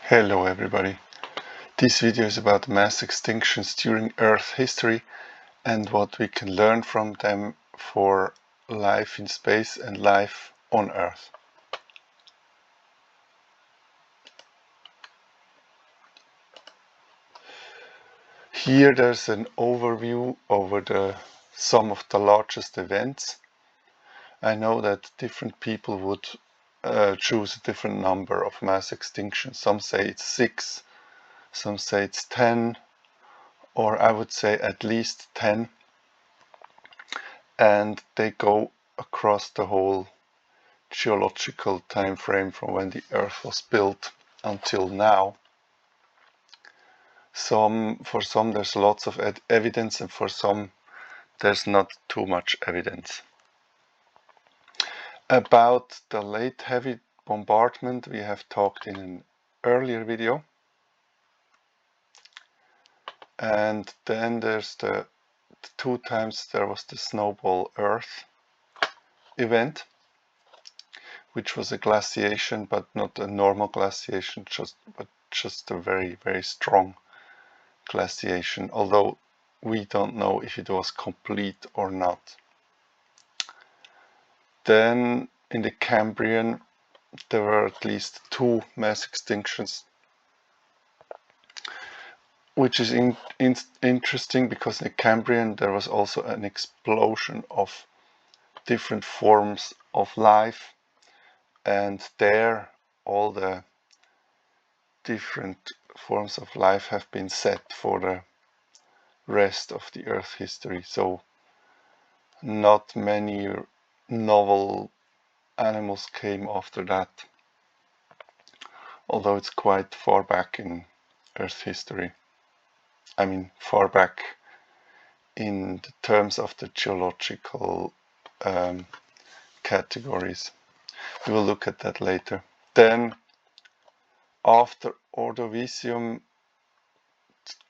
Hello everybody. This video is about mass extinctions during Earth history and what we can learn from them for life in space and life on Earth. Here there's an overview over some of the largest events. I know that different people would choose a different number of mass extinctions. Some say it's 6, some say it's 10, or I would say at least 10. And they go across the whole geological time frame from when the Earth was built until now. For some there's lots of evidence, and for some there's not too much evidence. About the late heavy bombardment we have talked in an earlier video. And then there's the 2 times there was the snowball Earth event, which was a glaciation, but not a normal glaciation, but just a very, very strong glaciation, although we don't know if it was complete or not. Then in the Cambrian there were at least 2 mass extinctions, which is interesting because in the Cambrian there was also an explosion of different forms of life, and there all the different forms of life have been set for the rest of the Earth history. So not many novel animals came after that, although it's quite far back in Earth history. I mean, far back in the terms of the geological categories. We will look at that later. Then after Ordovicium,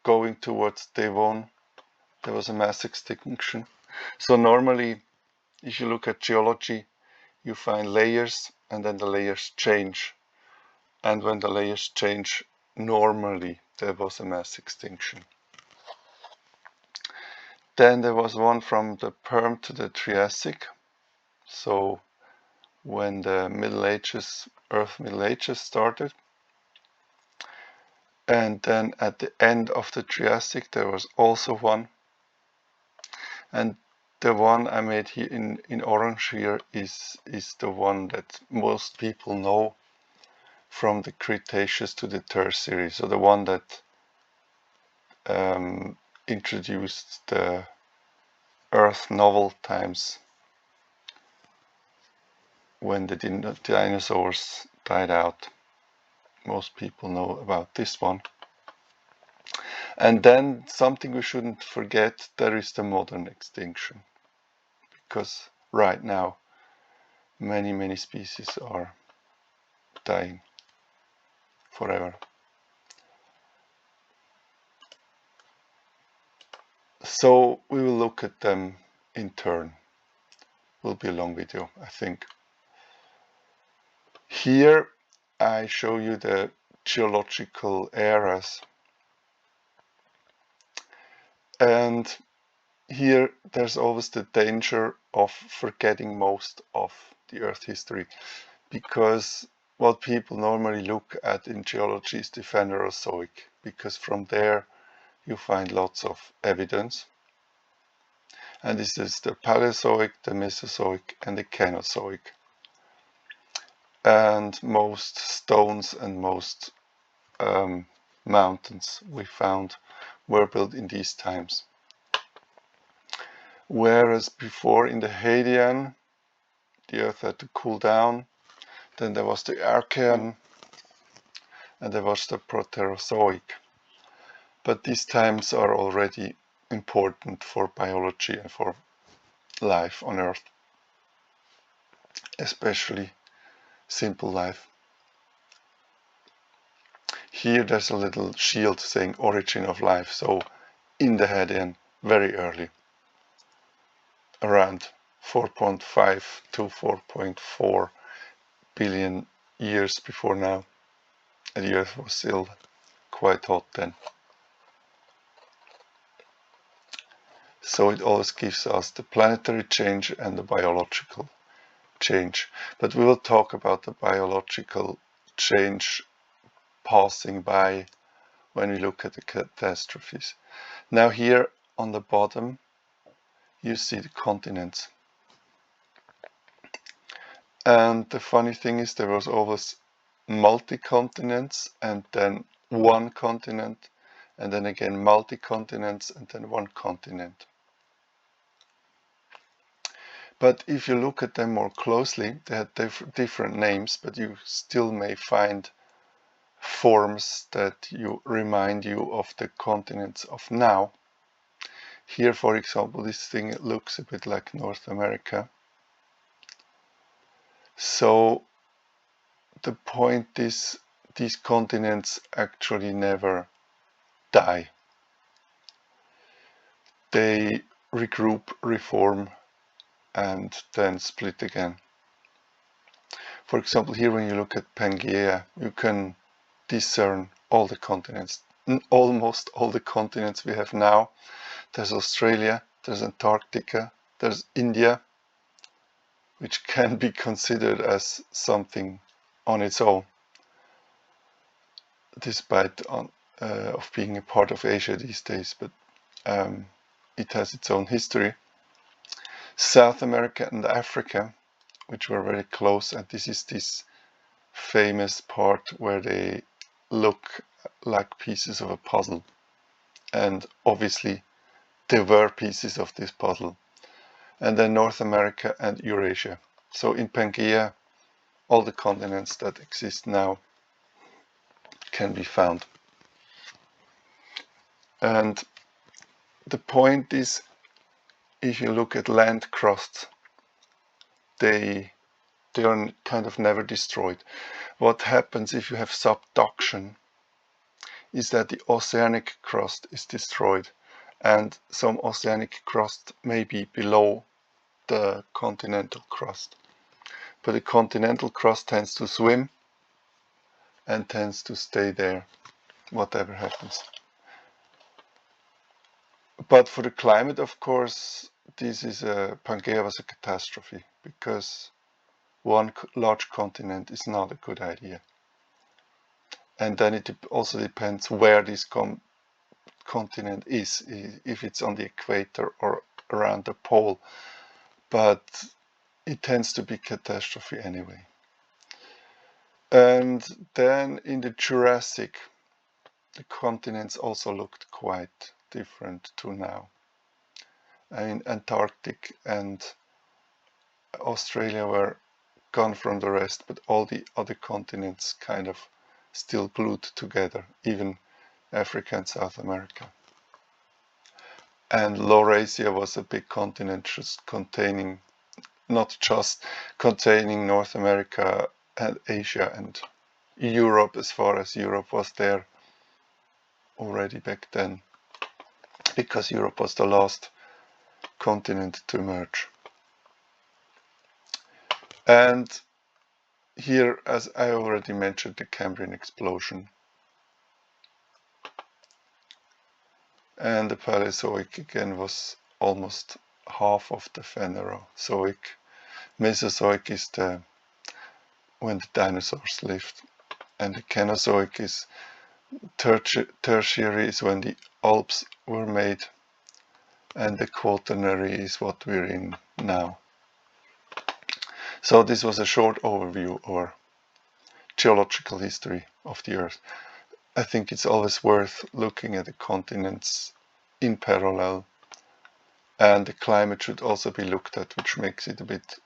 going towards Devon, there was a mass extinction. So normally, if you look at geology, you find layers and then the layers change. And when the layers change, normally there was a mass extinction. Then there was one from the Perm to the Triassic. So when the Middle Ages, Earth Middle Ages started. And then at the end of the Triassic there was also one. And the one I made here in orange here is the one that most people know from the Cretaceous to the Tertiary. So the one that introduced the Earth novel times when the dinosaurs died out. Most people know about this one. And then something we shouldn't forget, there is the modern extinction. Because right now many species are dying forever. So we will look at them in turn. Will be a long video, I think. Here I show you the geological eras, and here there's always the danger of forgetting most of the Earth history, because what people normally look at in geology is the Phanerozoic, because from there you find lots of evidence. And this is the Paleozoic, the Mesozoic and the Cainozoic. And most stones and most mountains we found were built in these times. Whereas before in the Hadean, the Earth had to cool down. Then there was the Archean, and there was the Proterozoic. But these times are already important for biology and for life on Earth, especially simple life. Here there's a little shield saying origin of life, so in the Hadean, very early, around 4.5 to 4.4 billion years before now. and the Earth was still quite hot then. So it always gives us the planetary change and the biological change. But we will talk about the biological change passing by when we look at the catastrophes. Now here on the bottom you see the continents. And the funny thing is there was always multi-continents and then one continent, and then again multi-continents and then one continent. But if you look at them more closely, they had different names, but you still may find forms that remind you of the continents of now. Here, for example, this thing looks a bit like North America. So the point is, these continents actually never die. They regroup, reform, and then split again. For example, here when you look at Pangaea, you can discern all the continents, almost all the continents we have now. There's Australia, there's Antarctica, there's India, which can be considered as something on its own, despite of being a part of Asia these days, but it has its own history. South America and Africa, which were very close, and this is this famous part where they look like pieces of a puzzle, and obviously there were pieces of this puzzle. And then North America and Eurasia. So in Pangaea, all the continents that exist now can be found. And the point is, if you look at land crusts, they are kind of never destroyed. What happens if you have subduction is that the oceanic crust is destroyed, and some oceanic crust may be below the continental crust. But the continental crust tends to swim and tends to stay there, whatever happens. But for the climate, of course, Pangaea was a catastrophe, because one large continent is not a good idea. And then it also depends where this continent is, if it's on the equator or around the pole. But it tends to be catastrophe anyway. And then in the Jurassic, the continents also looked quite different to now. I mean, Antarctic and Australia were gone from the rest, but all the other continents kind of still glued together, even Africa and South America. And Laurasia was a big continent not just containing North America and Asia and Europe, as far as Europe was there already back then, because Europe was the last continent to emerge. And here, as I already mentioned, the Cambrian explosion. And the Paleozoic again was almost half of the Phanerozoic. Mesozoic is when the dinosaurs lived, and the Cenozoic is tertiary, is when the Alps were made, and the Quaternary is what we're in now. So this was a short overview or geological history of the Earth. I think it's always worth looking at the continents in parallel, and the climate should also be looked at, which makes it a bit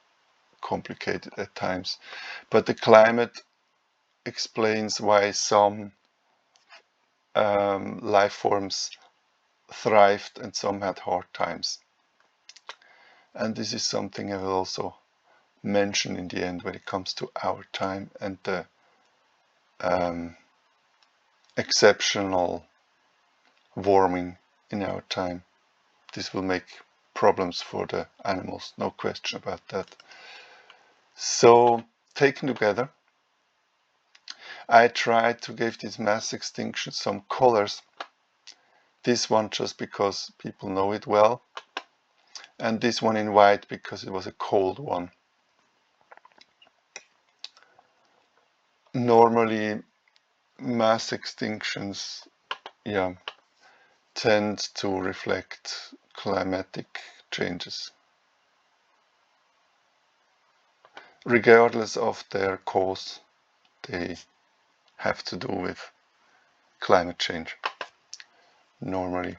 complicated at times. But the climate explains why some life forms thrived and some had hard times. And this is something I will also mention in the end when it comes to our time and the exceptional warming in our time. This will make problems for the animals, no question about that. So, taken together, I tried to give this mass extinction some colors. This one just because people know it well, and this one in white because it was a cold one. Normally mass extinctions tend to reflect climatic changes, regardless of their cause. They have to do with climate change normally.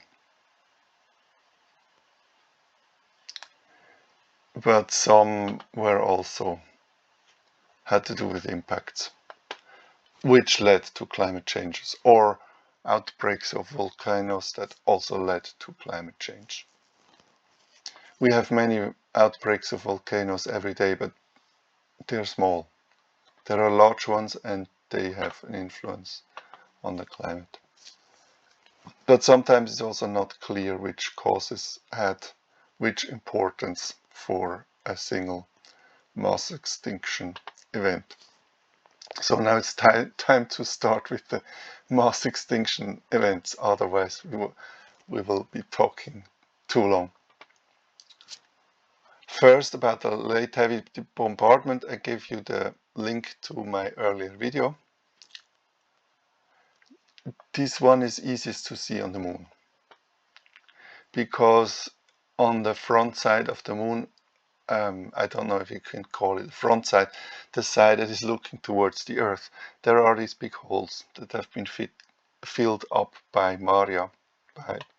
But some were also had to do with impacts which led to climate changes, or outbreaks of volcanoes that also led to climate change. We have many outbreaks of volcanoes every day, but they're small. There are large ones and they have an influence on the climate. But sometimes it's also not clear which causes had which importance for a single mass extinction event. So now it's time to start with the mass extinction events, otherwise we will be talking too long. First, about the late heavy bombardment, I gave you the link to my earlier video. This one is easiest to see on the moon, because on the front side of the moon, I don't know if you can call it front side, the side that is looking towards the Earth, there are these big holes that have been filled up by Maria,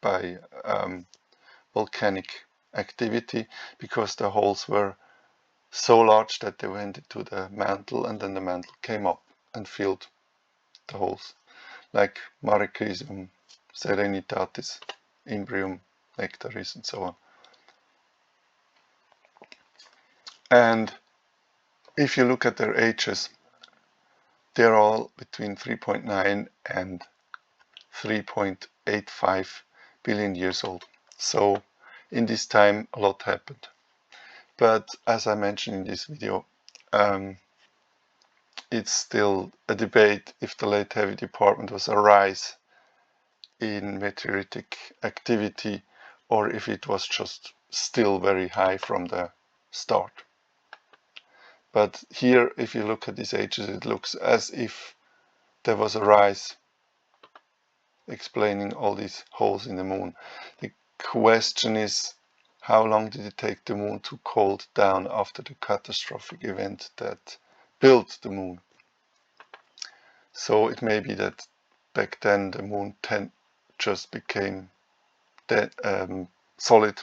by volcanic activity, because the holes were so large that they went into the mantle, and then the mantle came up and filled the holes, like Mare Crisium, Serenitatis, Imbrium, Nectaris, and so on. And if you look at their ages, they're all between 3.9 and 3.85 billion years old. So in this time a lot happened. But as I mentioned in this video, it's still a debate if the late heavy department was a rise in meteoritic activity or if it was just still very high from the start. But here, if you look at these ages, it looks as if there was a rise, explaining all these holes in the moon. The question is, how long did it take the moon to cool down after the catastrophic event that built the moon? So it may be that back then the moon just became solid,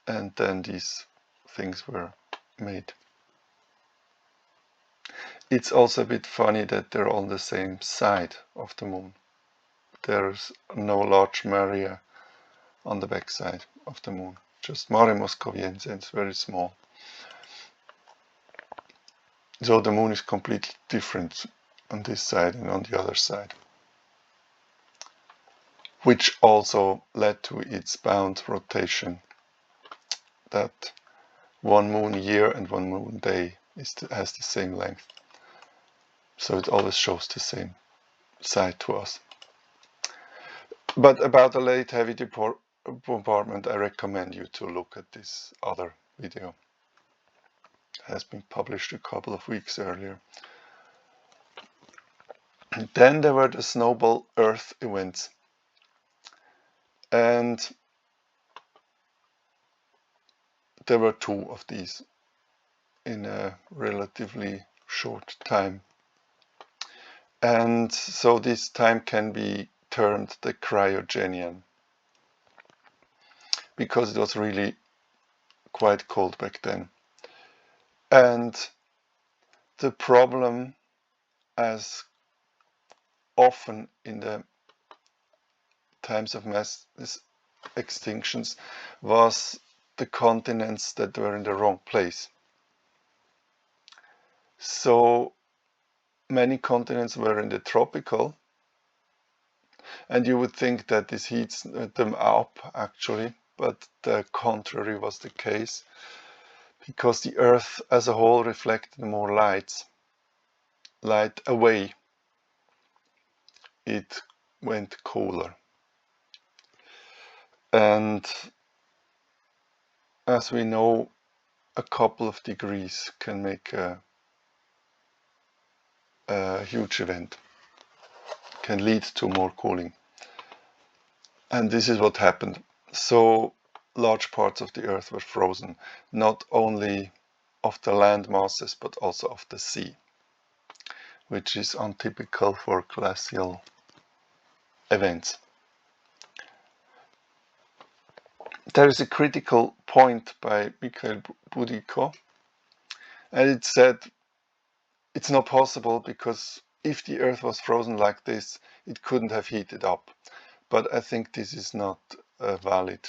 and then these things were made. It's also a bit funny that they're on the same side of the moon. There's no large Maria on the back side of the moon, just Mare Moscoviense, and it's very small. So the moon is completely different on this side and on the other side, which also led to its bound rotation, that one moon year and one moon day has the same length. So it always shows the same side to us. But about the late heavy bombardment, I recommend you to look at this other video. It has been published a couple of weeks earlier. Then there were the snowball Earth events. And there were two of these in a relatively short time. And so this time can be termed the cryogenian, because it was really quite cold back then. And the problem, as often in the times of mass extinctions, was the continents that were in the wrong place. So many continents were in the tropical, and you would think that this heats them up actually, but the contrary was the case, because the Earth as a whole reflected more light light away, it went cooler. And as we know, a couple of degrees can make a huge event, can lead to more cooling. And this is what happened. So large parts of the Earth were frozen, not only of the land masses, but also of the sea, which is untypical for glacial events. There is a critical point by Mikhail Budiko, and it said it's not possible because if the Earth was frozen like this, it couldn't have heated up. But I think this is not a valid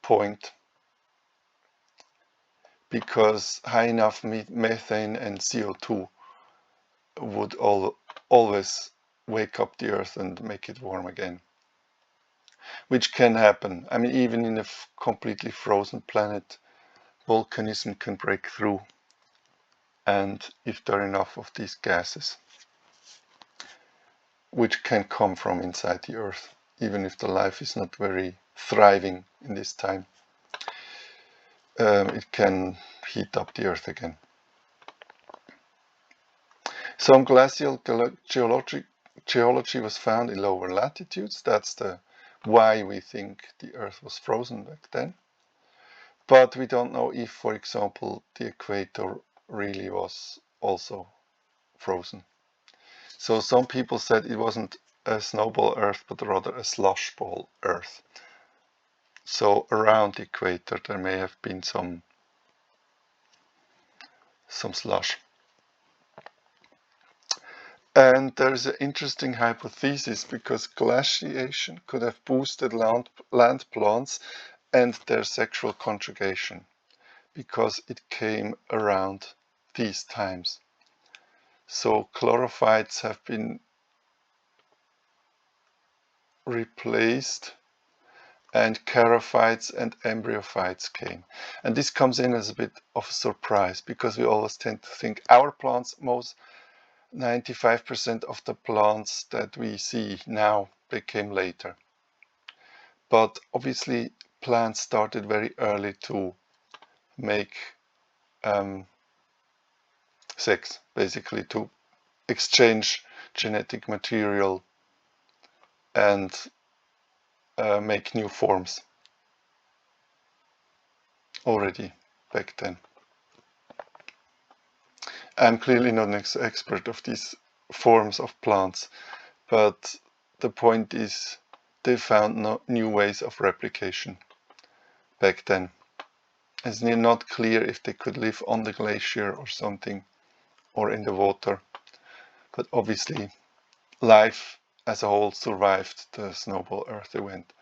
point, because high enough methane and CO2 would always wake up the Earth and make it warm again, which can happen. I mean, even in a completely frozen planet, volcanism can break through, and if there are enough of these gases, which can come from inside the Earth, even if the life is not very thriving in this time, it can heat up the Earth again. Some glacial geology was found in lower latitudes. That's the why we think the Earth was frozen back then. But we don't know if, for example, the equator really was also frozen. So some people said it wasn't a snowball Earth, but rather a slush ball Earth. So around the equator there may have been some slush. And there is an interesting hypothesis, because glaciation could have boosted land plants and their sexual conjugation, because it came around these times. So chlorophytes have been replaced and charophytes and embryophytes came. And this comes in as a bit of a surprise, because we always tend to think our plants, 95% of the plants that we see now, they came later. But obviously plants started very early to make sex, basically to exchange genetic material and make new forms already back then. I'm clearly not an expert of these forms of plants, but the point is they found new ways of replication back then. It's not clear if they could live on the glacier or something, or in the water, but obviously life as a whole survived the snowball Earth event.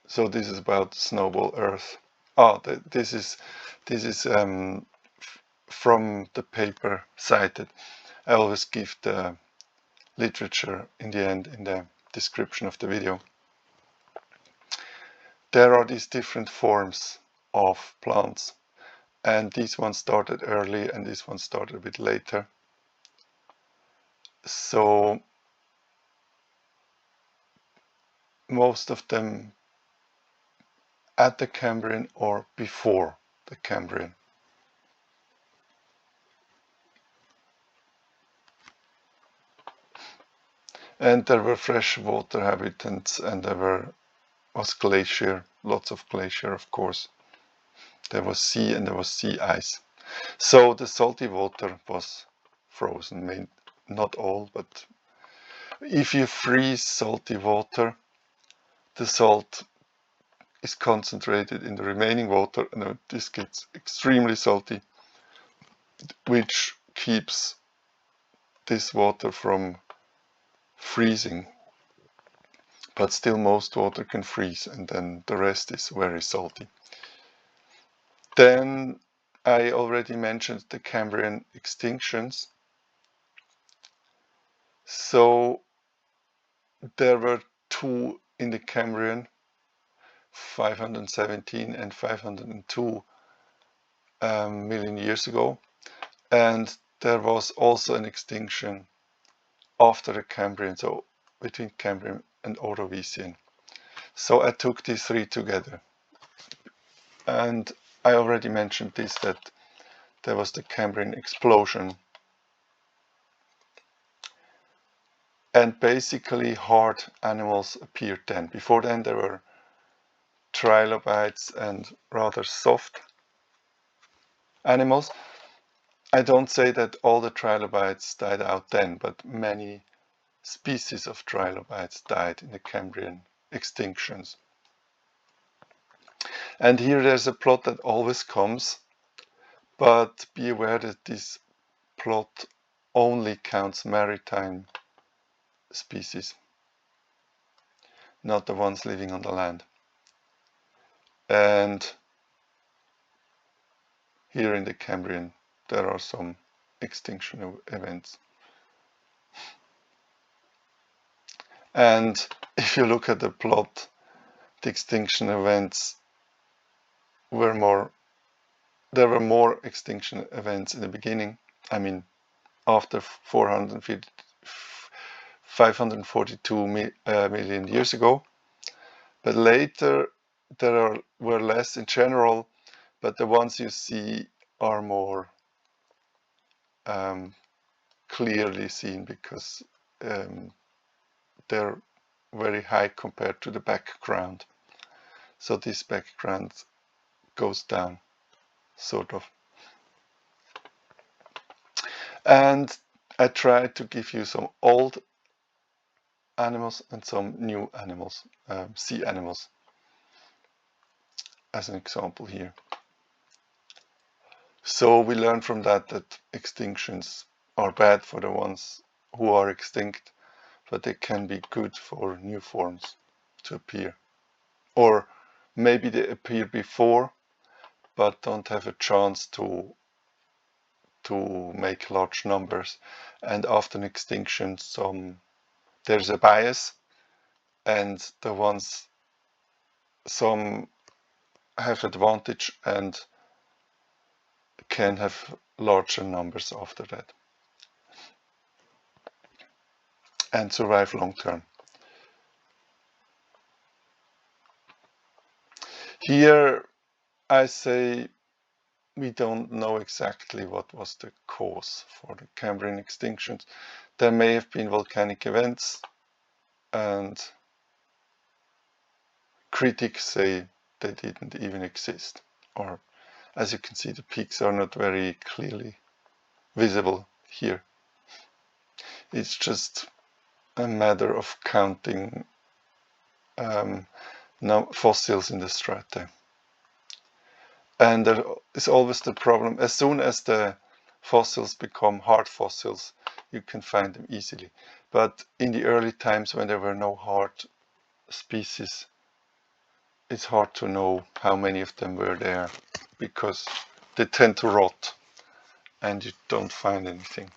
So this is about snowball Earth. This is from the paper cited. I always give the literature in the end in the description of the video. There are these different forms of plants, and this one started early and this one started a bit later. So most of them at the Cambrian or before the Cambrian. And there were freshwater habitats, and there was glacier, lots of glacier, of course. There was sea and there was sea ice. So the salty water was frozen, not all, but if you freeze salty water, the salt is concentrated in the remaining water, and this gets extremely salty, which keeps this water from freezing. But still most water can freeze, and then the rest is very salty. Then I already mentioned the Cambrian extinctions. So there were two in the Cambrian, 517 and 502, million years ago, and there was also an extinction after the Cambrian, so between Cambrian and Ordovician. So I took these three together, and I already mentioned this, that there was the Cambrian explosion, and basically hard animals appeared then. Before then there were trilobites and rather soft animals. I don't say that all the trilobites died out then, but many species of trilobites died in the Cambrian extinctions. And here there's a plot that always comes, but be aware that this plot only counts maritime species, not the ones living on the land. And here in the Cambrian there are some extinction events. And if you look at the plot, the extinction events there were more extinction events in the beginning. I mean, after 542 million years ago. But later there were less in general, but the ones you see are more clearly seen because they're very high compared to the background. So this background goes down, sort of. And I tried to give you some old animals and some new animals, sea animals, as an example here. So we learn from that extinctions are bad for the ones who are extinct, but they can be good for new forms to appear. Or maybe they appear before, but don't have a chance to make large numbers. And after an extinction, there's a bias, and the ones, some have advantage and can have larger numbers after that and survive long term. Here I say we don't know exactly what was the cause for the Cambrian extinctions. There may have been volcanic events, and critics say they didn't even exist. Or, as you can see, the peaks are not very clearly visible here. It's just a matter of counting fossils in the strata. And there is always the problem, as soon as the fossils become hard fossils, you can find them easily. But in the early times when there were no hard species, it's hard to know how many of them were there, because they tend to rot and you don't find anything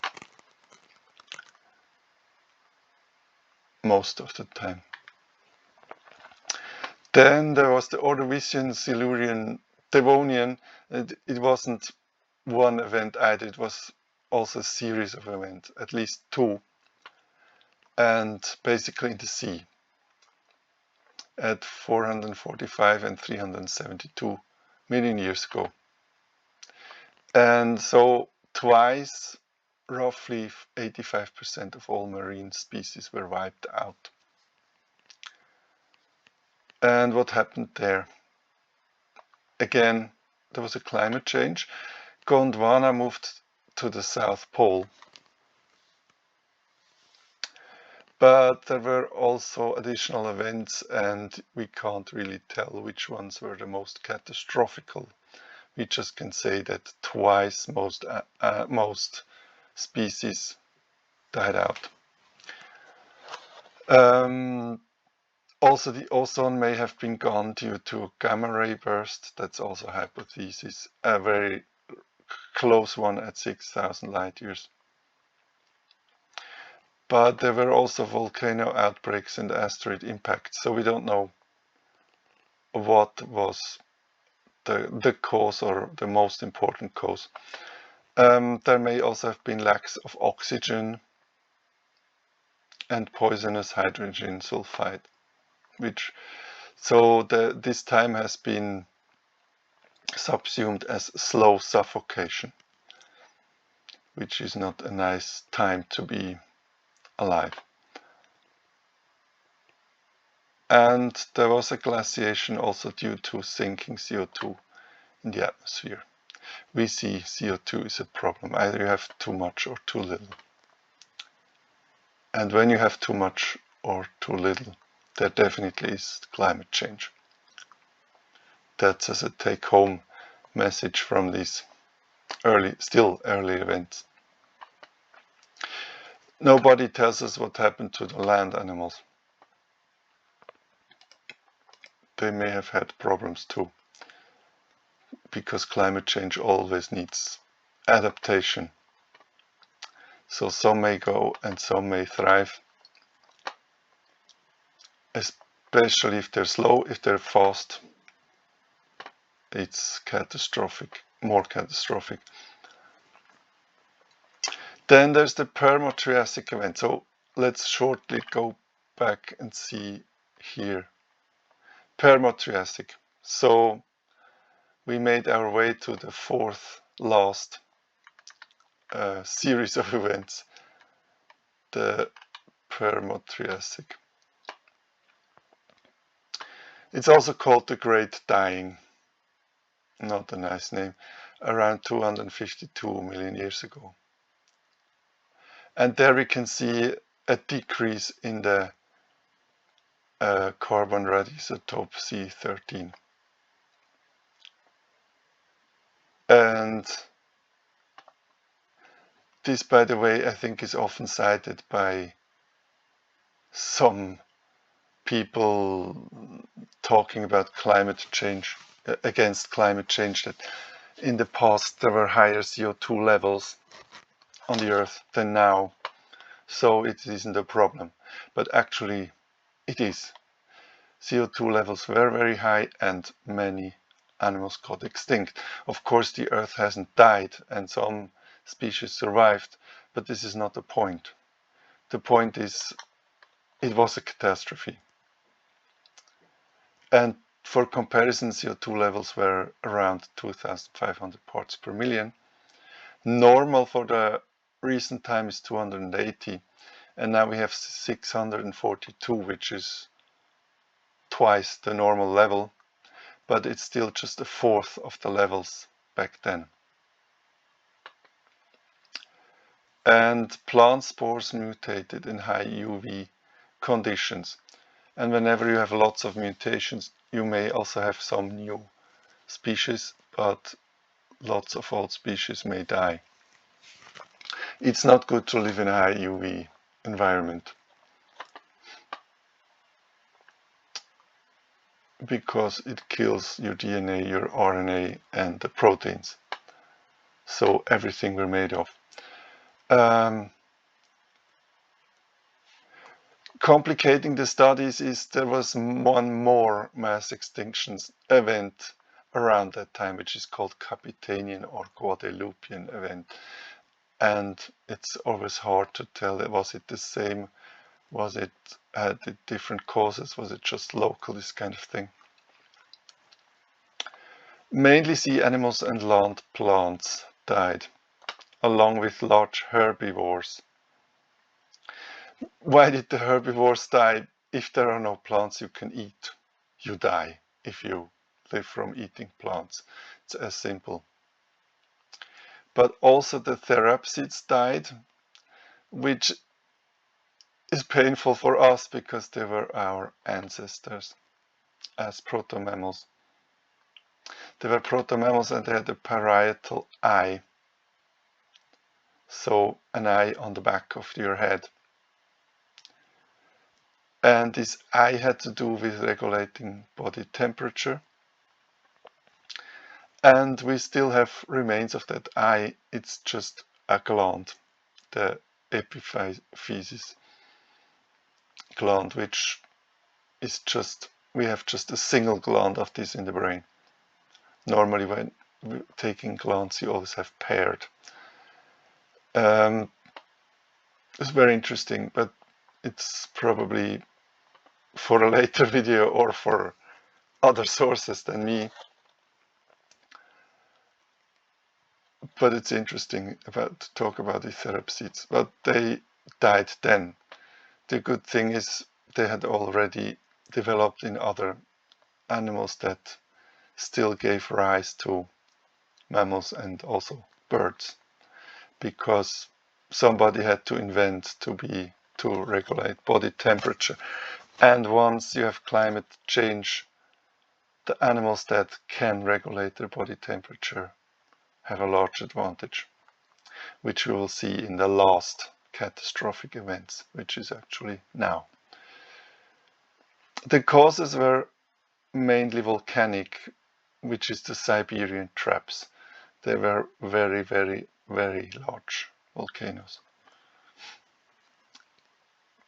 most of the time. Then there was the Ordovician, Silurian, Devonian. It wasn't one event either, it was also a series of events, at least two, and basically in the sea at 445 and 372 million years ago. And so twice, roughly 85% of all marine species were wiped out. And what happened there? Again, there was a climate change. Gondwana moved to the South Pole. But there were also additional events, and we can't really tell which ones were the most catastrophic. We just can say that twice most species died out. Also, the ozone may have been gone due to gamma ray burst. That's also a hypothesis, a very close one at 6,000 light years. But there were also volcano outbreaks and asteroid impacts, so we don't know what was the cause or the most important cause. There may also have been lacks of oxygen and poisonous hydrogen sulfide, this time has been subsumed as slow suffocation, which is not a nice time to be alive. And there was a glaciation also due to sinking CO2 in the atmosphere. We see CO2 is a problem. Either you have too much or too little. And when you have too much or too little, there definitely is climate change. That's as a take-home message from these still early events. Nobody tells us what happened to the land animals. They may have had problems too, because climate change always needs adaptation. So some may go and some may thrive, especially if they're slow. If they're fast, it's catastrophic, more catastrophic. Then there's the Permo-Triassic event. So let's shortly go back and see here. Permo-Triassic. So we made our way to the fourth last series of events, the Permo-Triassic. It's also called the Great Dying, not a nice name, around 252 million years ago. And there we can see a decrease in the carbon radisotope C13. And this, by the way, I think is often cited by some people talking about climate change, against climate change, that in the past there were higher CO2 levels on the Earth than now, so it isn't a problem. But actually it is. CO2 levels were very high and many animals got extinct. Of course the Earth hasn't died and some species survived, but this is not the point. The point is, it was a catastrophe. And for comparison, CO2 levels were around 2,500 parts per million. Normal for the recent time is 280, and now we have 642, which is twice the normal level, but it's still just a fourth of the levels back then. And plant spores mutated in high UV conditions. And whenever you have lots of mutations, you may also have some new species, but lots of old species may die. It's not good to live in a high UV environment, because it kills your DNA, your RNA, and the proteins. So everything we're made of. Complicating the studies is there was one more mass extinctions event around that time, which is called Capitanian or Guadeloupean event. And it's always hard to tell, was it the same? Had it different causes? Was it just local, this kind of thing? Mainly sea animals and land plants died, along with large herbivores. Why did the herbivores die? If there are no plants you can eat, you die if you live from eating plants. It's as simple. But also the therapsids died, which is painful for us because they were our ancestors as proto-mammals. They were proto-mammals and they had a parietal eye, so an eye on the back of your head. And this eye had to do with regulating body temperature. And we still have remains of that eye. It's just a gland, the epiphysis gland, which is just, we have just a single gland of this in the brain. Normally when taking glands you always have paired. It's very interesting, but it's probably for a later video or for other sources than me. But it's interesting to talk about the therapsids. But they died then. The good thing is they had already developed in other animals that still gave rise to mammals and also birds, because somebody had to invent to regulate body temperature. And once you have climate change, the animals that can regulate their body temperature have a large advantage, which we will see in the last catastrophic events, which is actually now. The causes were mainly volcanic, which is the Siberian traps. They were very, very, very large volcanoes.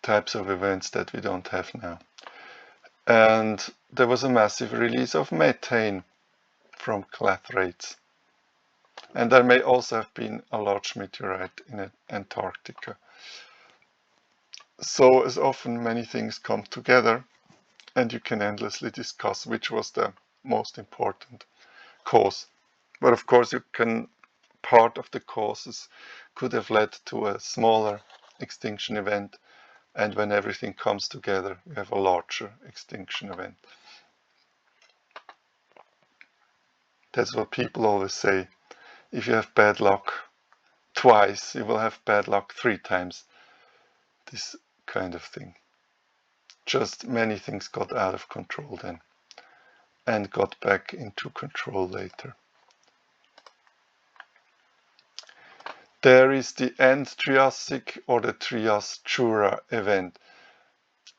Types of events that we don't have now. And there was a massive release of methane from clathrates. And there may also have been a large meteorite in Antarctica. So as often many things come together, and you can endlessly discuss which was the most important cause. But of course part of the causes could have led to a smaller extinction event, and when everything comes together, you have a larger extinction event. That's what people always say. If you have bad luck twice, you will have bad luck 3 times. This kind of thing. Just many things got out of control then and got back into control later. There is the end Triassic or the Trias-Jura event.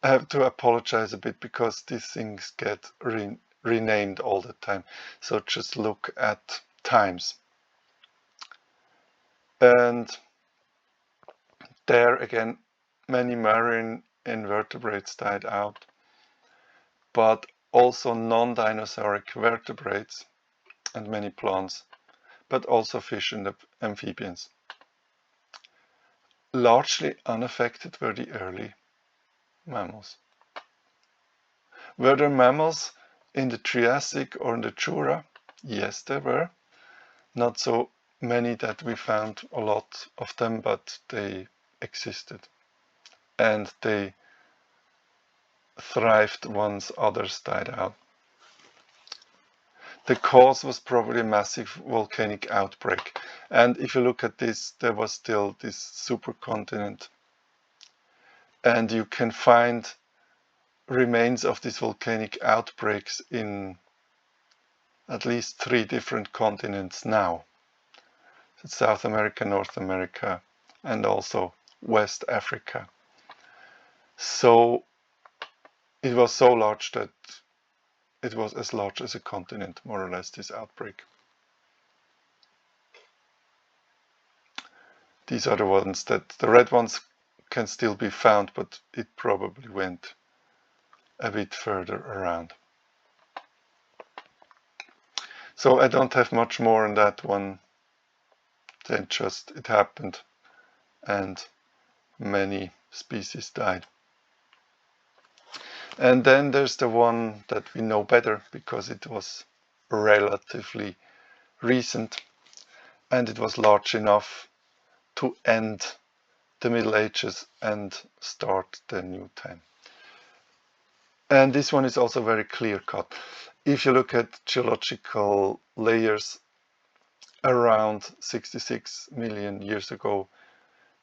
I have to apologize a bit because these things get renamed all the time. So just look at times. And there again, many marine invertebrates died out, but also non-dinosauric vertebrates and many plants, but also fish and amphibians. Largely unaffected were the early mammals. Were there mammals in the Triassic or in the Jura? Yes, there were. Not so many that we found a lot of them, but they existed. And they thrived once others died out. The cause was probably a massive volcanic outbreak. And if you look at this, there was still this supercontinent. And you can find remains of these volcanic outbreaks in at least 3 different continents now. South America, North America, and also West Africa. So it was so large that it was as large as a continent, more or less, this outbreak. These are the ones that the red ones can still be found, but it probably went a bit further around. So I don't have much more on that one than just it happened and many species died. And then there's the one that we know better because it was relatively recent and it was large enough to end the Middle Ages and start the new time. And this one is also very clear-cut. If you look at geological layers around 66 million years ago,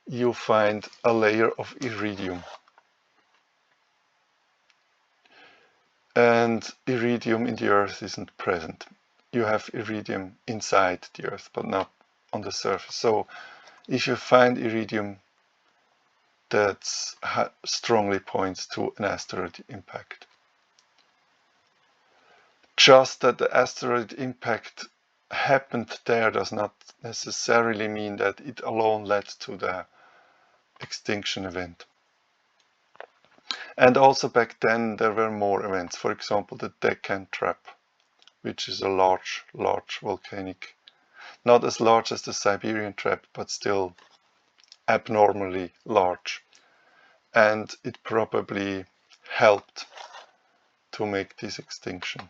you find a layer of iridium. And iridium in the Earth isn't present. You have iridium inside the Earth, but not on the surface. So if you find iridium, that strongly points to an asteroid impact. Just that the asteroid impact happened there does not necessarily mean that it alone led to the extinction event. And also back then there were more events. For example, the Deccan trap which is a large volcanic, not as large as the Siberian trap, but still abnormally large. And it probably helped to make this extinction.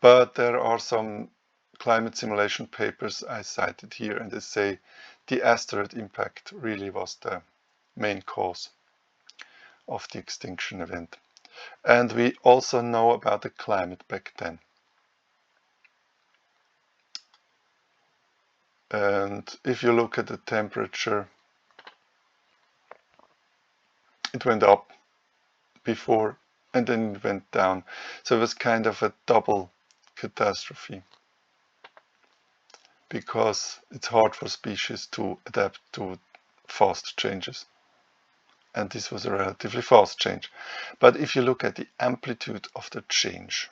But there are some climate simulation papers I cited here, and they say the asteroid impact really was the main cause of the extinction event. And we also know about the climate back then. And if you look at the temperature, it went up before and then it went down. So it was kind of a double catastrophe, because it's hard for species to adapt to fast changes. And this was a relatively fast change. But if you look at the amplitude of the change,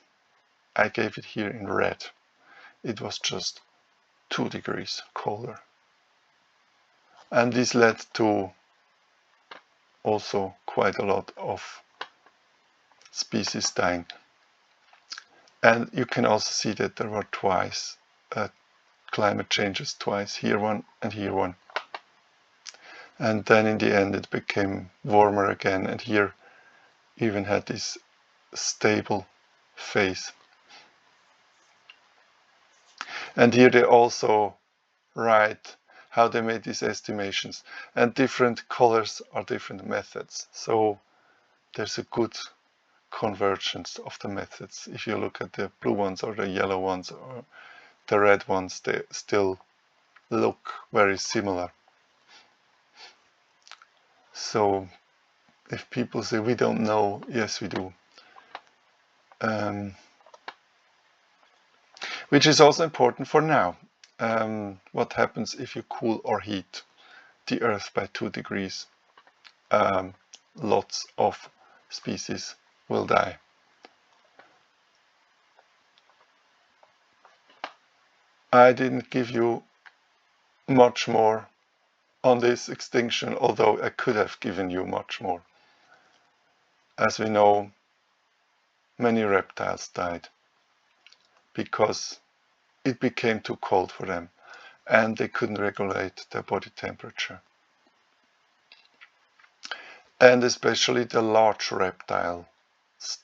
I gave it here in red. It was just 2 degrees colder. And this led to also quite a lot of species dying. And you can also see that there were twice climate changes, twice, here one and here one. And then in the end it became warmer again, and here even had this stable phase. And here they also write how they made these estimations, and different colors are different methods. So there's a good convergence of the methods. If you look at the blue ones or the yellow ones or the red ones, they still look very similar. So if people say we don't know, yes we do. Which is also important for now. What happens if you cool or heat the Earth by 2 degrees? Lots of species will die. I didn't give you much more on this extinction, although I could have given you much more. As we know, many reptiles died because it became too cold for them and they couldn't regulate their body temperature. And especially the large reptiles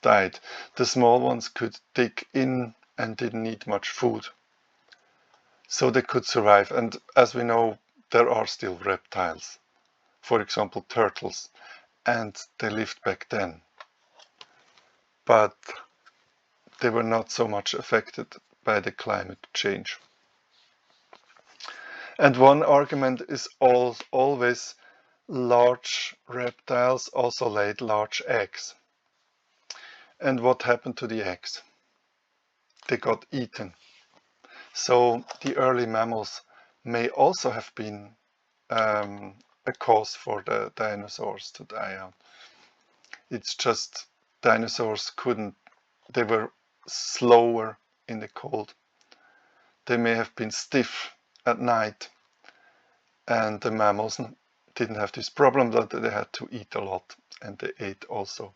died. The small ones could dig in and didn't need much food, so they could survive. And as we know, there are still reptiles, for example turtles, and they lived back then, but they were not so much affected by the climate change. And one argument is always large reptiles also laid large eggs. And what happened to the eggs? They got eaten. So the early mammals may also have been a cause for the dinosaurs to die out. It's just dinosaurs they were slower in the cold. They may have been stiff at night, and the mammals didn't have this problem that they had to eat a lot, and they ate also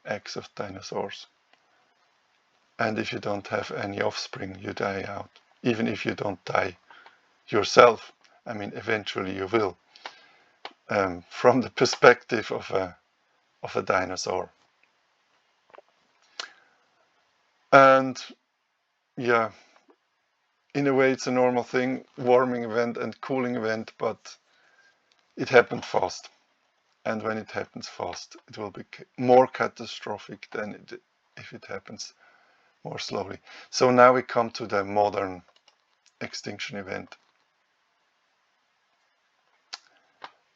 eggs of dinosaurs. And if you don't have any offspring, you die out. Even if you don't die yourself, I mean, eventually you will. From the perspective of a dinosaur. And yeah, in a way it's a normal thing, warming event and cooling event, but it happened fast. And when it happens fast, it will be more catastrophic than if it happens more slowly. So now we come to the modern extinction event.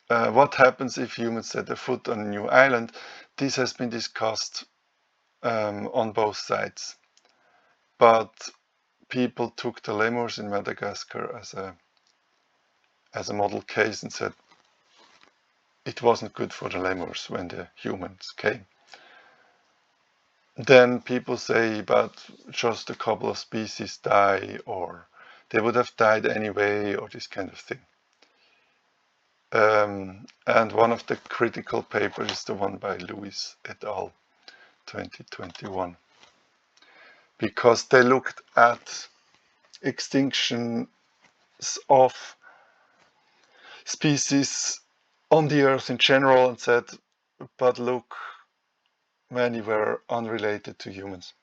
What happens if humans set their foot on a new island? This has been discussed on both sides. But people took the lemurs in Madagascar as a model case and said it wasn't good for the lemurs when the humans came. Then people say, but just a couple of species die, or they would have died anyway, or this kind of thing. And one of the critical papers is the one by Lewis et al. 2021. because they looked at extinctions of species on the Earth in general and said, but look, many were unrelated to humans.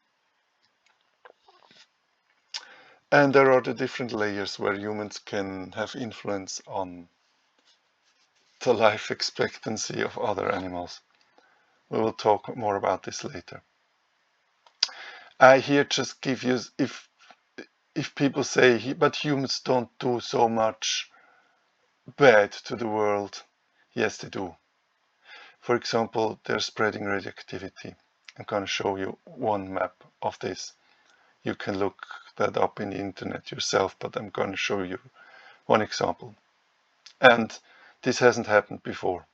And there are the different layers where humans can have influence on the life expectancy of other animals. We will talk more about this later. I here just give you, if people say, but humans don't do so much bad to the world. Yes, they do. For example, they're spreading radioactivity. I'm going to show you one map of this. You can look that up in the internet yourself, but I'm going to show you one example. And this hasn't happened before.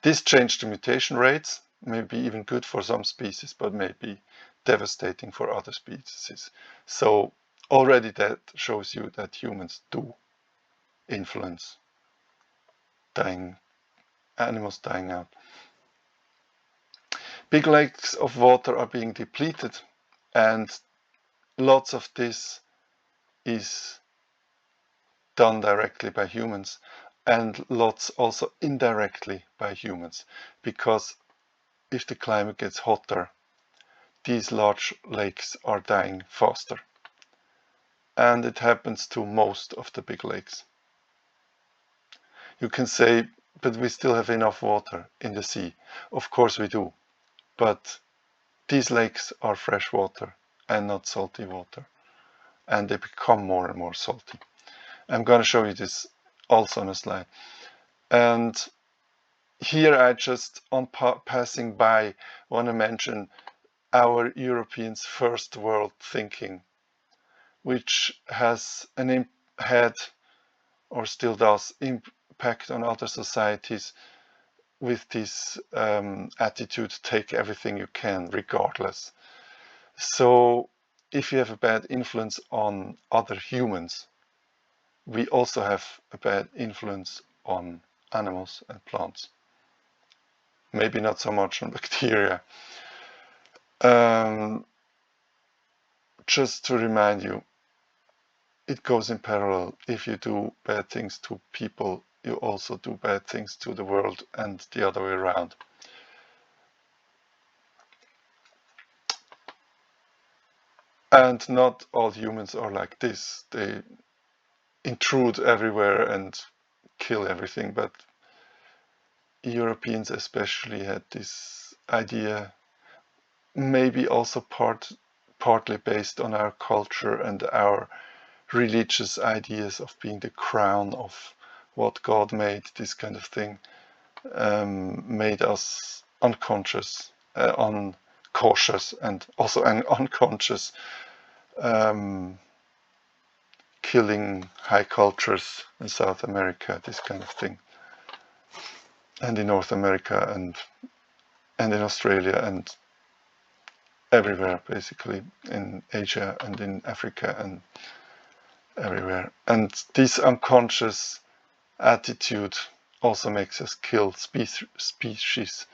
This changed the mutation rates, maybe even good for some species, but maybe devastating for other species. So already that shows you that humans do influence animals dying out. Big lakes of water are being depleted, and lots of this is done directly by humans, and lots also indirectly by humans, because if the climate gets hotter, these large lakes are dying faster. And it happens to most of the big lakes. You can say, but we still have enough water in the sea. Of course we do, but these lakes are fresh water and not salty water, and they become more and more salty. I'm going to show you this also on a slide. And here I just, on passing by, want to mention our Europeans' first world thinking, which has had, or still does, impact on other societies with this attitude, take everything you can, regardless. So if you have a bad influence on other humans, we also have a bad influence on animals and plants. Maybe not so much on bacteria. Just to remind you, it goes in parallel. If you do bad things to people, you also do bad things to the world, and the other way around. And not all humans are like this. They intrude everywhere and kill everything, but Europeans especially had this idea, maybe also partly based on our culture and our religious ideas of being the crown of what God made, this kind of thing, made us unconscious, uncautious, and also unconscious, killing high cultures in South America, this kind of thing, and in North America, and in Australia, and everywhere, basically, in Asia and in Africa and everywhere. And this unconscious attitude also makes us kill species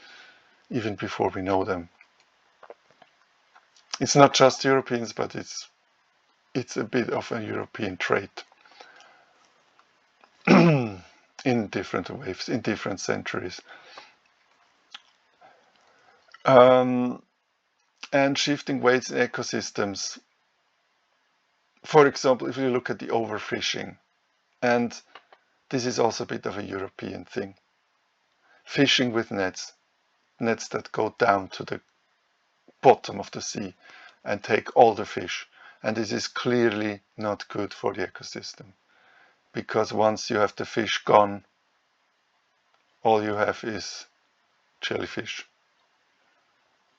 even before we know them. It's not just Europeans, but it's a bit of a European trait in different waves, in different centuries. And shifting weights in ecosystems. For example, if you look at the overfishing, and this is also a bit of a European thing. Fishing with nets that go down to the bottom of the sea and take all the fish. And this is clearly not good for the ecosystem, because once you have the fish gone, all you have is jellyfish.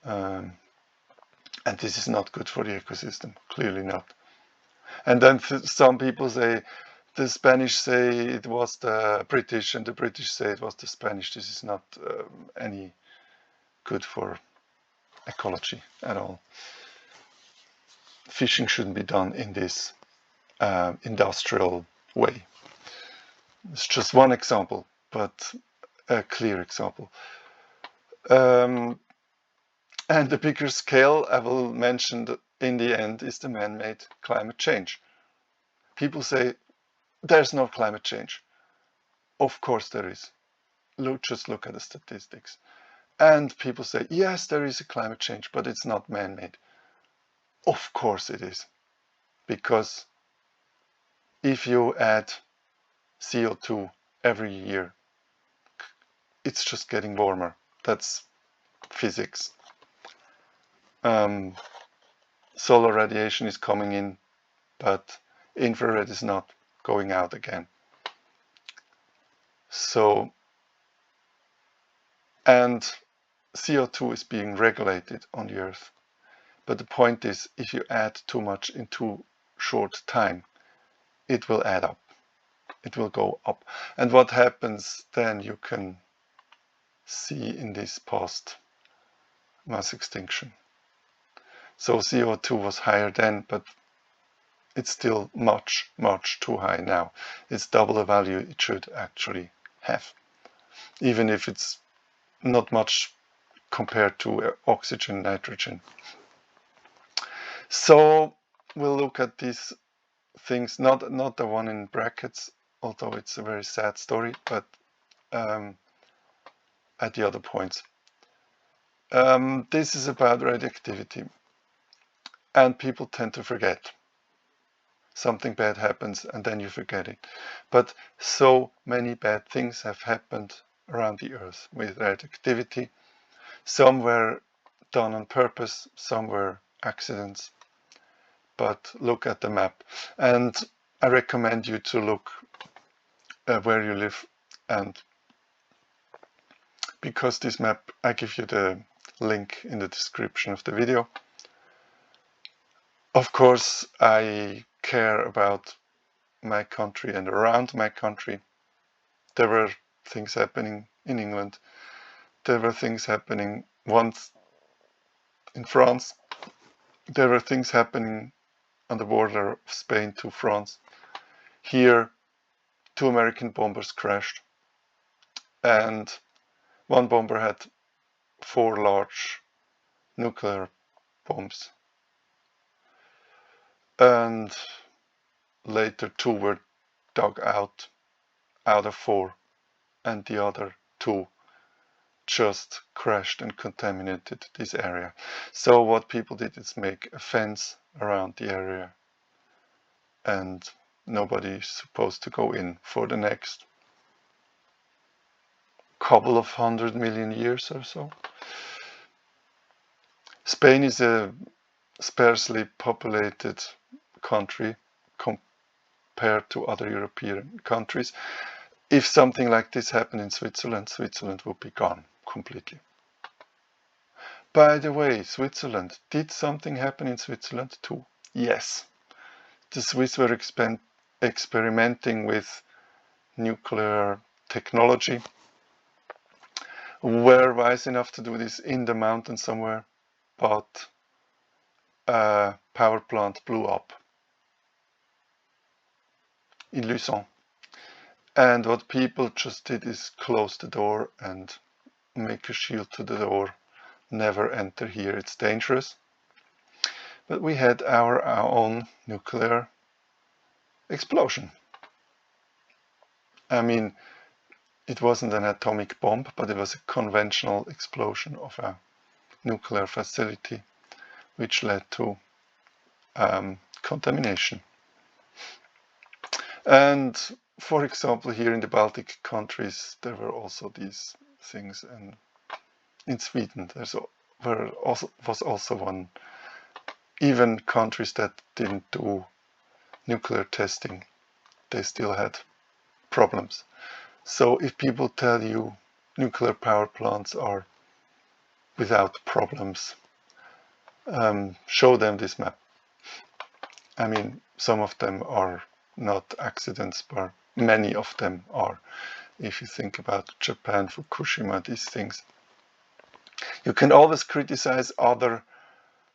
And this is not good for the ecosystem, clearly not. And then some people say, the Spanish say it was the British, and the British say it was the Spanish. This is not any good for ecology at all. Fishing shouldn't be done in this industrial way. It's just one example, but a clear example. And the bigger scale, I will mention in the end is the man-made climate change. People say there's no climate change. Of course there is. Just look at the statistics. And people say, yes, there is a climate change, but it's not man-made. Of course it is. Because if you add CO2 every year, it's just getting warmer. That's physics. Solar radiation is coming in, but infrared is not going out again. So, and CO2 is being regulated on the Earth. But the point is, if you add too much in too short time, it will add up. It will go up. And what happens then you can see in this past mass extinction. So CO2 was higher then, but it's still much, much too high now. It's double the value it should actually have. Even if it's not much compared to oxygen, nitrogen. So we'll look at these things, not the one in brackets, although it's a very sad story, but at the other points. This is about radioactivity, and people tend to forget. Something bad happens and then you forget it. But so many bad things have happened around the Earth with radioactivity. Some were done on purpose, some were accidents. But look at the map. And I recommend you to look where you live, and because this map, I give you the link in the description of the video. Of course, I care about my country and around my country. There were things happening in England. There were things happening once in France. There were things happening on the border of Spain to France. Here, 2 American bombers crashed, and one bomber had 4 large nuclear bombs. And later 2 were dug out of 4, and the other 2 just crashed and contaminated this area. So what people did is make a fence around the area, and nobody is supposed to go in for the next couple of 100 million years or so. Spain is a sparsely populated country compared to other European countries. If something like this happened in Switzerland, Switzerland would be gone completely. By the way, Switzerland, did something happen in Switzerland too? Yes. The Swiss were experimenting with nuclear technology, were wise enough to do this in the mountain somewhere, but a power plant blew up in Luçon. And what people just did is close the door and make a shield to the door. Never enter here, it's dangerous. But we had our own nuclear explosion. I mean, it wasn't an atomic bomb, but it was a conventional explosion of a nuclear facility, which led to contamination. And for example, here in the Baltic countries, there were also these things, and in Sweden there was also one. Even countries that didn't do nuclear testing, they still had problems. So if people tell you nuclear power plants are without problems, show them this map. I mean, some of them are not accidents, but many of them are. If you think about Japan, Fukushima, these things. You can always criticize other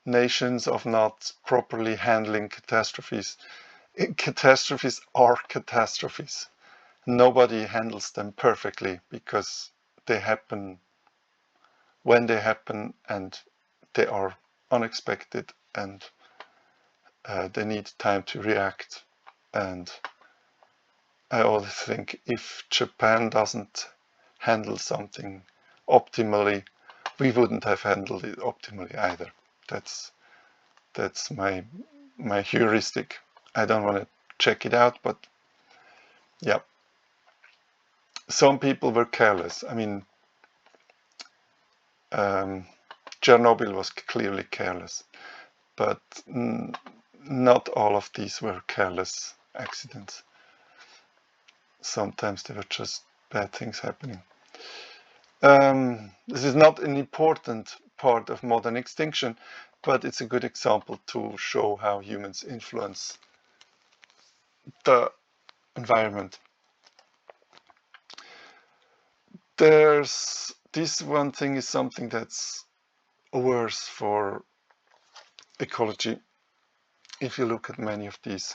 nations of not properly handling catastrophes. Catastrophes are catastrophes. Nobody handles them perfectly because they happen when they happen, and they are unexpected, and they need time to react. And I always think if Japan doesn't handle something optimally, we wouldn't have handled it optimally either. That's my heuristic. I don't want to check it out, but yeah. Some people were careless. I mean, Chernobyl was clearly careless, but not all of these were careless accidents. Sometimes they were just bad things happening. This is not an important part of modern extinction, but it's a good example to show how humans influence the environment. There's this one thing is something that's worse for ecology. If you look at many of these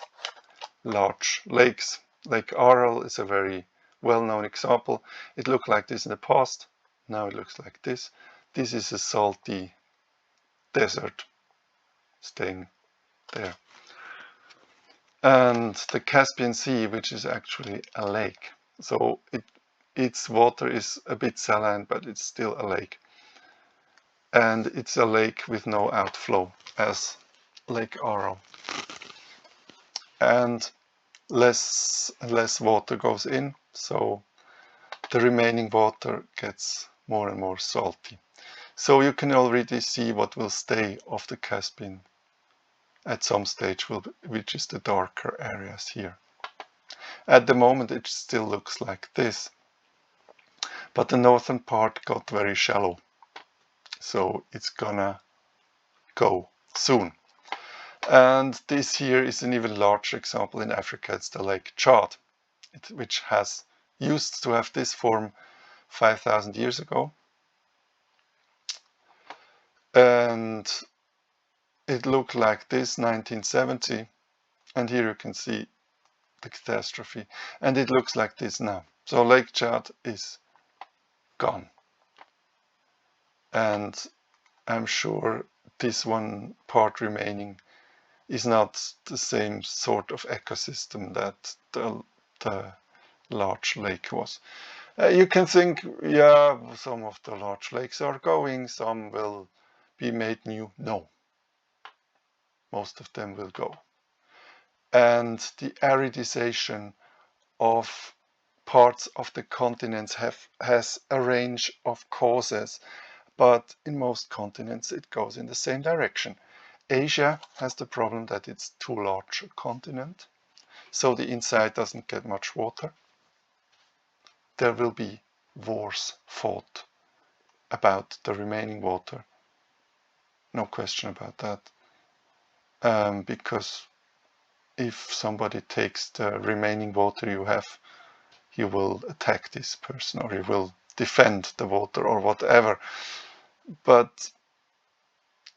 large lakes, Lake Aral is a very well-known example. It looked like this in the past. Now it looks like this. This is a salty desert staying there. And the Caspian Sea, which is actually a lake. So its water is a bit saline, but it's still a lake. And it's a lake with no outflow, as Lake Aral. And less water goes in, so the remaining water gets more and more salty. So you can already see what will stay of the Caspian at some stage, which is the darker areas here. At the moment it still looks like this, but the northern part got very shallow, so it's gonna go soon. And this here is an even larger example in Africa. It's the Lake Chad, which used to have this form 5,000 years ago. And it looked like this 1970. And here you can see the catastrophe. And it looks like this now. So Lake Chad is gone. And I'm sure this one part remaining is not the same sort of ecosystem that the large lake was. You can think, yeah, some of the large lakes are going, some will be made new. No, most of them will go. And the aridization of parts of the continents has a range of causes, but in most continents it goes in the same direction. Asia has the problem that it's too large a continent, so the inside doesn't get much water. There will be wars fought about the remaining water. No question about that. Because if somebody takes the remaining water you have, you will attack this person, or you will defend the water, or whatever. But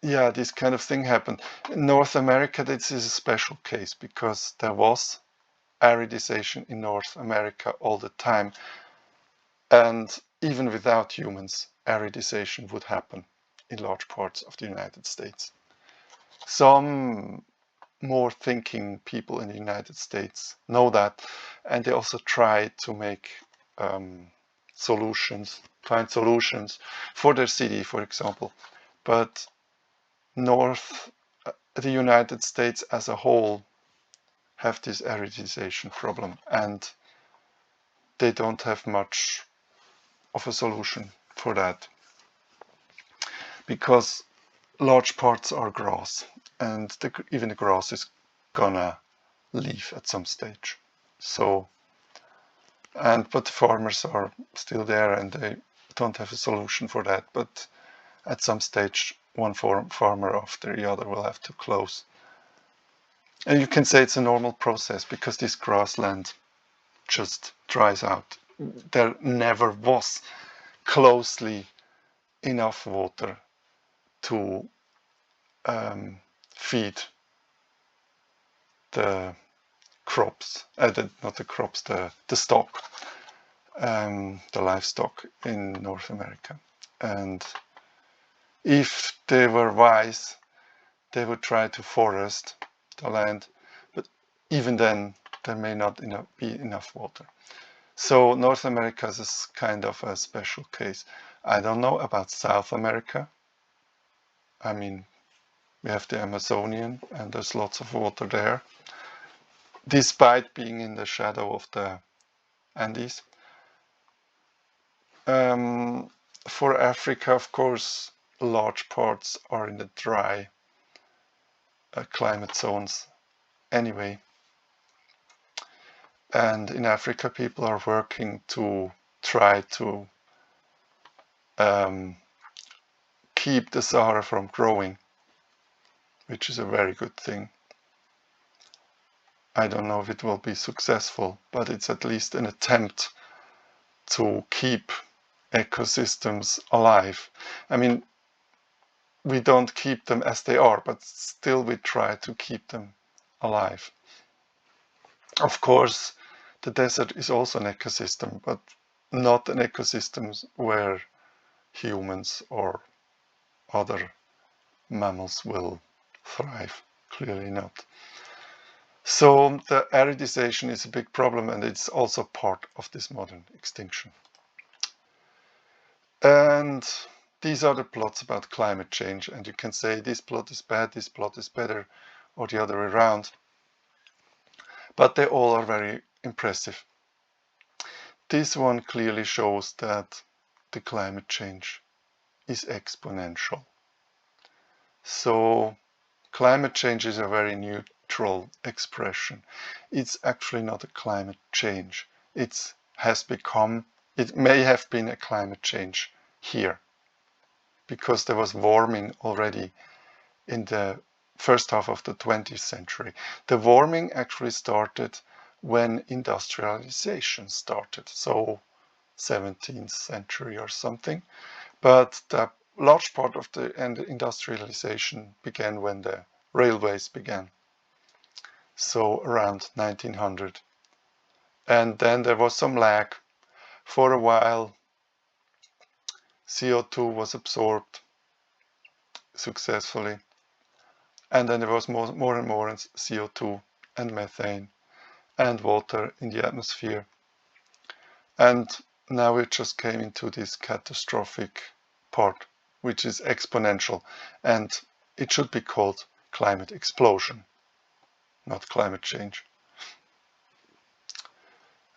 yeah, this kind of thing happened. In North America, this is a special case because there was aridization in North America all the time. And even without humans, aridization would happen in large parts of the United States. Some more thinking people in the United States know that, and they also try to make find solutions for their city, for example. But the United States as a whole have this aridization problem, and they don't have much of a solution for that, because large parts are grass, and even the grass is gonna leave at some stage. So, but the farmers are still there, and they don't have a solution for that. But at some stage, one farmer after the other will have to close. And you can say it's a normal process because this grassland just dries out. There never was closely enough water to feed the crops, not the crops, the stock, the livestock in North America. And if they were wise, they would try to forest the land, but even then there may not be enough water. So North America is kind of a special case. I don't know about South America. I mean, we have the Amazonian and there's lots of water there, despite being in the shadow of the Andes. For Africa, of course, large parts are in the dry climate zones anyway. And in Africa, people are working to try to keep the Sahara from growing, which is a very good thing. I don't know if it will be successful, but it's at least an attempt to keep ecosystems alive. I mean, we don't keep them as they are, but still we try to keep them alive. Of course, the desert is also an ecosystem, but not an ecosystem where humans or other mammals will thrive. Clearly not. So the aridization is a big problem, and it's also part of this modern extinction. And these are the plots about climate change, and you can say this plot is bad, this plot is better, or the other way around. But they all are very impressive. This one clearly shows that the climate change is exponential. So climate change is a very neutral expression. It's actually not a climate change. It may have been a climate change here, because there was warming already in the first half of the 20th century. The warming actually started when industrialization started, so 17th century or something. But the large part of the industrialization began when the railways began, so around 1900. And then there was some lag. For a while, CO2 was absorbed successfully, and then there was more and more CO2 and methane and water in the atmosphere. And now it just came into this catastrophic part, which is exponential, and it should be called climate explosion, not climate change.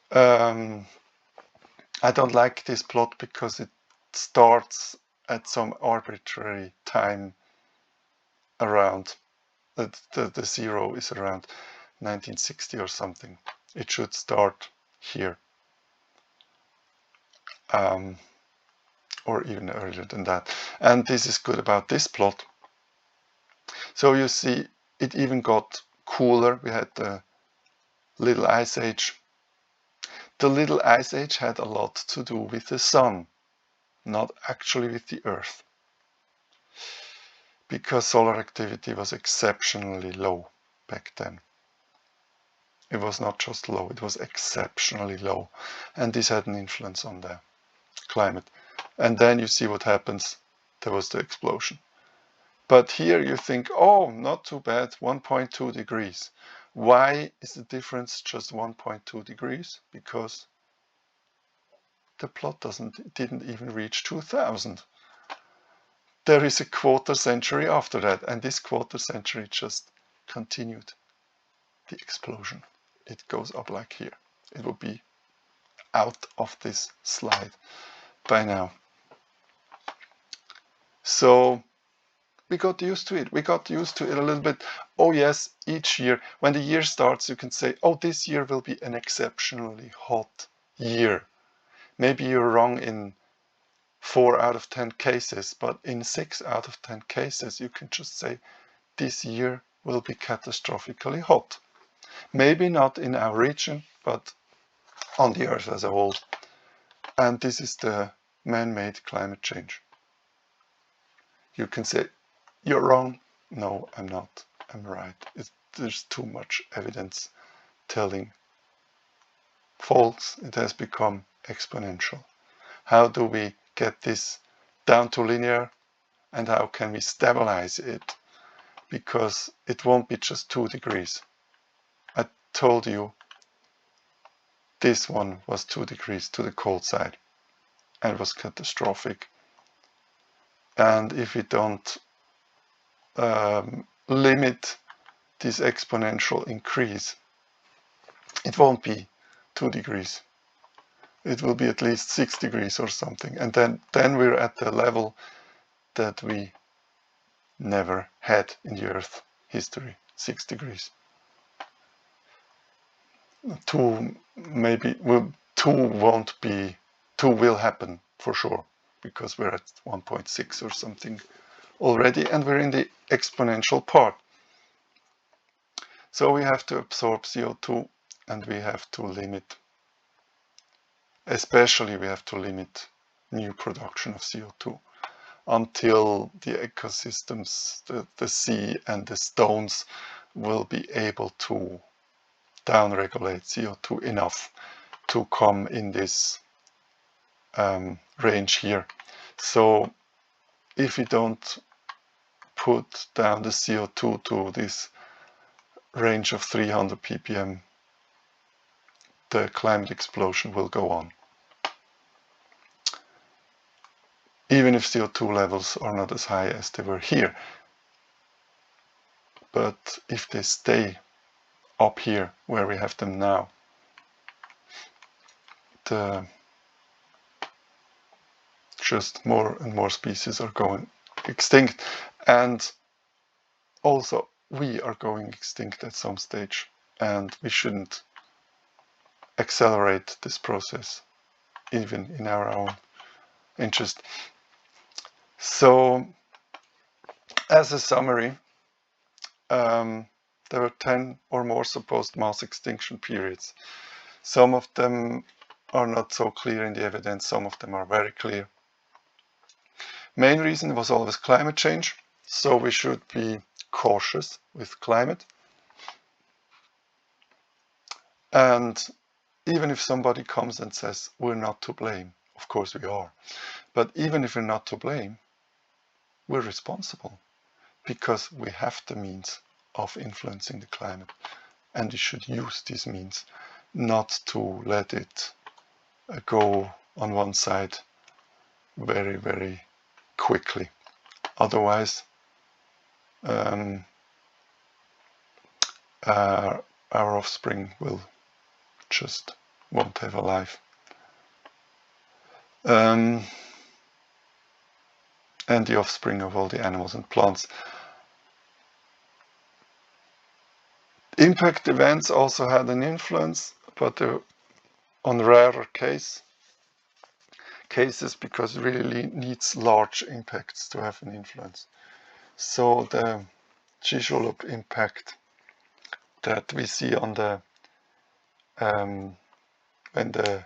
I don't like this plot because it starts at some arbitrary time around, the zero is around 1960 or something. It should start here, or even earlier than that. And this is good about this plot. So you see, it even got cooler. We had the Little Ice Age. The Little Ice Age had a lot to do with the sun, not actually with the Earth, because solar activity was exceptionally low back then. It was not just low, it was exceptionally low, and this had an influence on the climate. And then you see what happens. There was the explosion. But here you think, oh, not too bad, 1.2 degrees. Why is the difference just 1.2 degrees? Because the plot didn't even reach 2000. There is a quarter century after that, and this quarter century just continued the explosion. It goes up like here. It will be out of this slide by now. So we got used to it. We got used to it a little bit. Oh yes, each year, when the year starts, you can say, oh, this year will be an exceptionally hot year. Maybe you're wrong in 4 out of 10 cases, but in 6 out of 10 cases, you can just say, this year will be catastrophically hot. Maybe not in our region, but on the Earth as a whole. And this is the man-made climate change. You can say, you're wrong. No, I'm not. I'm right. There's too much evidence telling false. It has become exponential. How do we get this down to linear, and how can we stabilize it? because it won't be just 2 degrees. I told you this one was 2 degrees to the cold side and it was catastrophic. And if we don't limit this exponential increase, it won't be 2 degrees. It will be at least 6 degrees or something. And then we're at the level that we never had in the Earth history, 6 degrees. 2 maybe, well, 2 won't be, 2 will happen for sure, because we're at 1.6 or something already, and we're in the exponential part. So we have to absorb CO2, and we have to limit, especially we have to limit new production of CO2 until the ecosystems, the sea and the stones will be able to downregulate CO2 enough to come in this range here. So if we don't put down the CO2 to this range of 300 ppm, the climate explosion will go on. Even if CO2 levels are not as high as they were here. But if they stay up here where we have them now, just more and more species are going extinct, and also we are going extinct at some stage, and we shouldn't accelerate this process even in our own interest. So as a summary, there were 10 or more supposed mass extinction periods. Some of them are not so clear in the evidence, some of them are very clear. Main reason was always climate change, so we should be cautious with climate. And even if somebody comes and says we're not to blame, of course we are, but even if we're not to blame, we're responsible, because we have the means of influencing the climate, and we should use these means, not to let it go on one side very, very quickly. Otherwise, our offspring will just won't have a life. And the offspring of all the animals and plants. Impact events also had an influence, but on rarer cases, because it really needs large impacts to have an influence. So the Chicxulub impact that we see on the when the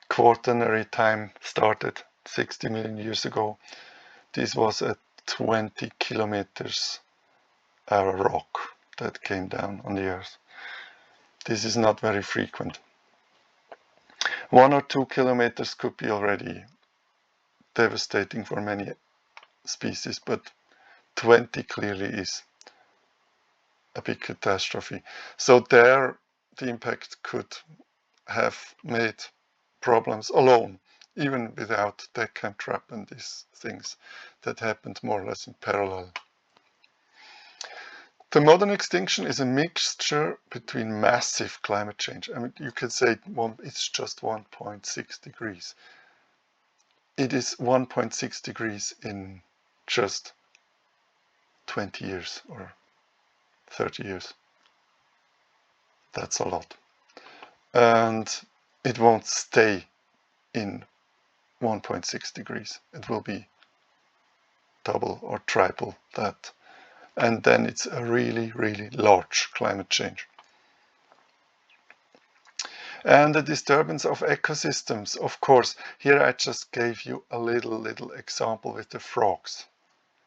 Quaternary time started 60 million years ago, this was a 20 kilometers rock that came down on the Earth. This is not very frequent. 1 or 2 kilometers could be already devastating for many species, but 20 clearly is a big catastrophe. So there the impact could have made problems alone, even without deck and trap and these things that happened more or less in parallel. The modern extinction is a mixture between massive climate change. I mean, you could say it's just 1.6 degrees. It is 1.6 degrees in just 20 years or 30 years. That's a lot. And it won't stay in 1.6 degrees. It will be double or triple that. And then it's a really, really large climate change. And the disturbance of ecosystems, of course. Here I just gave you a little example with the frogs.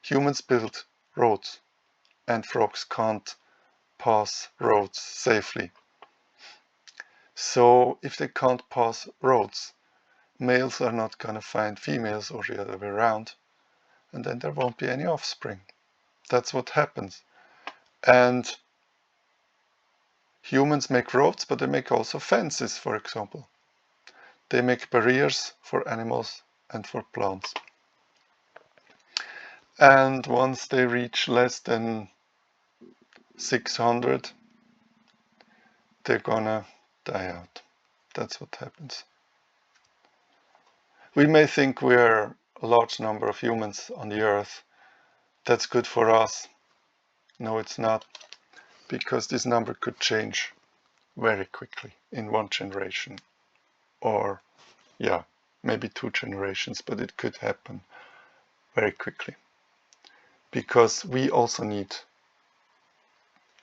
Humans build roads, and frogs can't pass roads safely. So if they can't pass roads, males are not going to find females or the other way around, and then there won't be any offspring. That's what happens. And humans make roads, but they make also fences, for example. They make barriers for animals and for plants. And once they reach less than 600, they're gonna die out. That's what happens. We may think we're a large number of humans on the earth. That's good for us. No, it's not, because this number could change very quickly in one generation, or yeah, maybe 2 generations, but it could happen very quickly, because we also need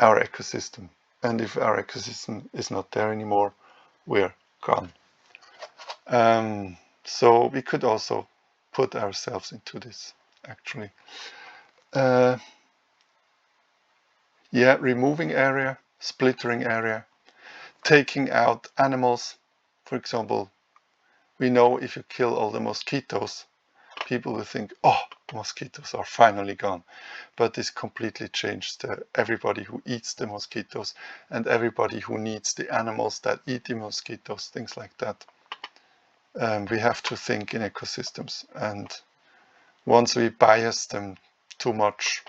our ecosystem, and if our ecosystem is not there anymore, we're gone. So we could also put ourselves into this, actually. Yeah, removing area, splittering area, taking out animals. For example, we know if you kill all the mosquitoes, people will think, oh, the mosquitoes are finally gone. But this completely changed everybody who eats the mosquitoes and everybody who needs the animals that eat the mosquitoes, things like that. We have to think in ecosystems, and once we bias them too much,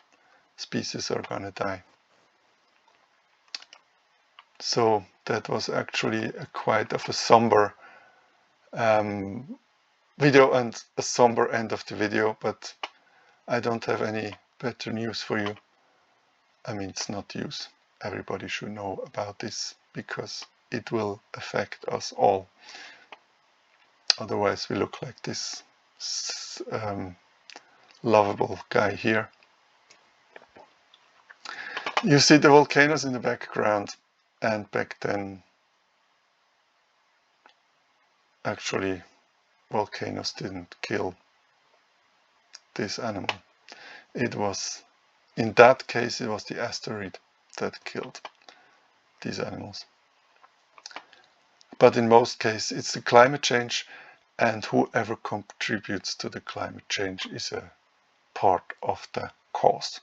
species are gonna die. So that was actually quite of a somber video and a somber end of the video, but I don't have any better news for you. I mean, it's not news. Everybody should know about this because it will affect us all. Otherwise, we look like this lovable guy here. You see the volcanoes in the background, and back then, actually, volcanoes didn't kill this animal. It was, in that case, it was the asteroid that killed these animals. But in most cases, it's the climate change, and whoever contributes to the climate change is a part of the cause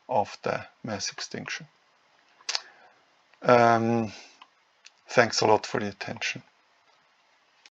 of the mass extinction. Thanks a lot for the attention.